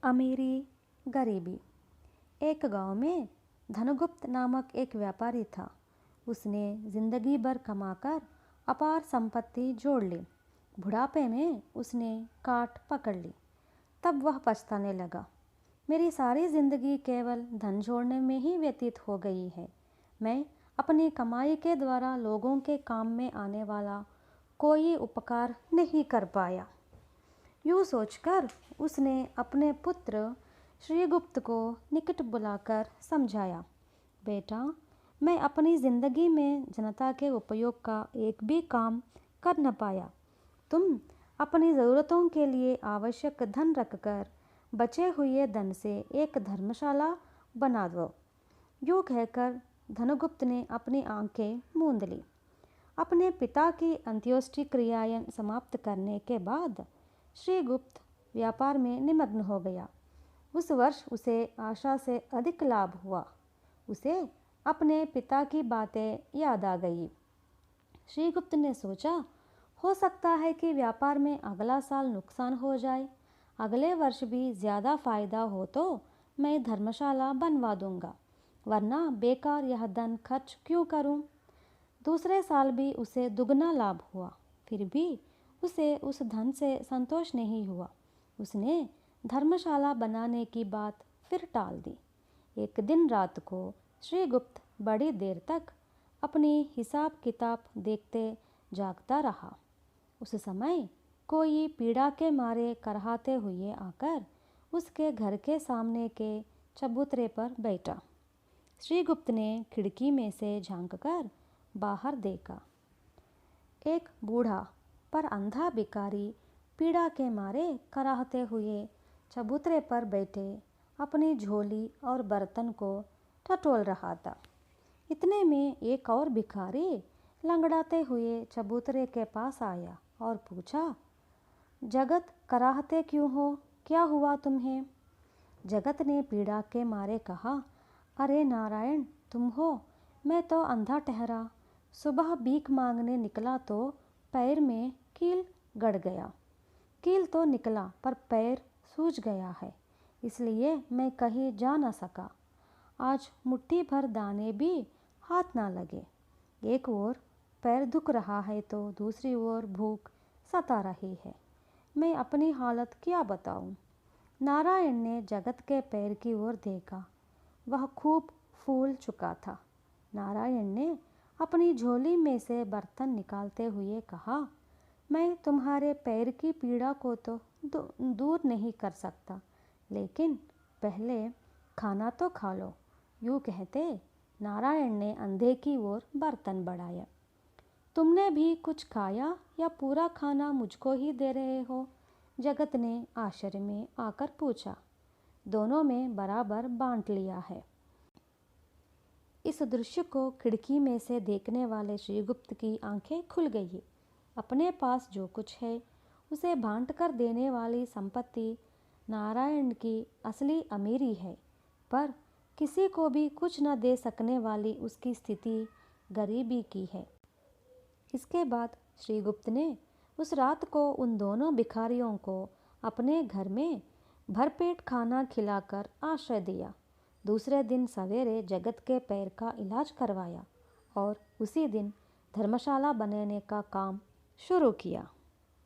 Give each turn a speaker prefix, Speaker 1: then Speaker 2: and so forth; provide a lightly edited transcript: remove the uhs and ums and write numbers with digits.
Speaker 1: अमीरी गरीबी। एक गांव में धनगुप्त नामक एक व्यापारी था। उसने जिंदगी भर कमाकर अपार संपत्ति जोड़ ली। बुढ़ापे में उसने काट पकड़ ली। तब वह पछताने लगा, मेरी सारी जिंदगी केवल धन जोड़ने में ही व्यतीत हो गई है। मैं अपनी कमाई के द्वारा लोगों के काम में आने वाला कोई उपकार नहीं कर पाया। यूँ सोचकर उसने अपने पुत्र श्रीगुप्त को निकट बुलाकर समझाया, बेटा, मैं अपनी ज़िंदगी में जनता के उपयोग का एक भी काम कर न पाया। तुम अपनी ज़रूरतों के लिए आवश्यक धन रखकर बचे हुए धन से एक धर्मशाला बना दो। यूँ कहकर धनगुप्त ने अपनी आंखें मूंद ली। अपने पिता की अंत्योष्टि क्रियाएं समाप्त करने के बाद श्रीगुप्त व्यापार में निमग्न हो गया। उस वर्ष उसे आशा से अधिक लाभ हुआ। उसे अपने पिता की बातें याद आ गई। श्रीगुप्त ने सोचा, हो सकता है कि व्यापार में अगला साल नुकसान हो जाए, अगले वर्ष भी ज़्यादा फायदा हो तो मैं धर्मशाला बनवा दूंगा, वरना बेकार यह धन खर्च क्यों करूं। दूसरे साल भी उसे दुगना लाभ हुआ, फिर भी उसे उस धन से संतोष नहीं हुआ। उसने धर्मशाला बनाने की बात फिर टाल दी। एक दिन रात को श्रीगुप्त बड़ी देर तक अपनी हिसाब किताब देखते जागता रहा। उस समय कोई पीड़ा के मारे कराहते हुए आकर उसके घर के सामने के चबूतरे पर बैठा। श्रीगुप्त ने खिड़की में से झांककर बाहर देखा। एक बूढ़ा पर अंधा भिखारी पीड़ा के मारे कराहते हुए चबूतरे पर बैठे अपनी झोली और बर्तन को टटोल रहा था। इतने में एक और भिखारी लंगड़ाते हुए चबूतरे के पास आया और पूछा, जगत कराहते क्यों हो, क्या हुआ तुम्हें? जगत ने पीड़ा के मारे कहा, अरे नारायण, तुम हो? मैं तो अंधा ठहरा। सुबह भीख मांगने निकला तो पैर में कील गड़ गया। कील तो निकला पर पैर सूज गया है, इसलिए मैं कहीं जा न सका। आज मुट्ठी भर दाने भी हाथ ना लगे। एक ओर पैर दुख रहा है तो दूसरी ओर भूख सता रही है। मैं अपनी हालत क्या बताऊं? नारायण ने जगत के पैर की ओर देखा। वह खूब फूल चुका था। नारायण ने अपनी झोली में से बर्तन निकालते हुए कहा, मैं तुम्हारे पैर की पीड़ा को तो दूर नहीं कर सकता, लेकिन पहले खाना तो खा लो। यूँ कहते नारायण ने अंधे की ओर बर्तन बढ़ाया। तुमने भी कुछ खाया या पूरा खाना मुझको ही दे रहे हो? जगत ने आश्चर्य में आकर पूछा। दोनों में बराबर बांट लिया है। इस दृश्य को खिड़की में से देखने वाले श्रीगुप्त की आंखें खुल गई। अपने पास जो कुछ है उसे बांट कर देने वाली संपत्ति नारायण की असली अमीरी है, पर किसी को भी कुछ न दे सकने वाली उसकी स्थिति गरीबी की है। इसके बाद श्रीगुप्त ने उस रात को उन दोनों भिखारियों को अपने घर में भरपेट खाना खिलाकर आश्रय दिया। दूसरे दिन सवेरे जगत के पैर का इलाज करवाया और उसी दिन धर्मशाला बनाने का काम शुरू किया।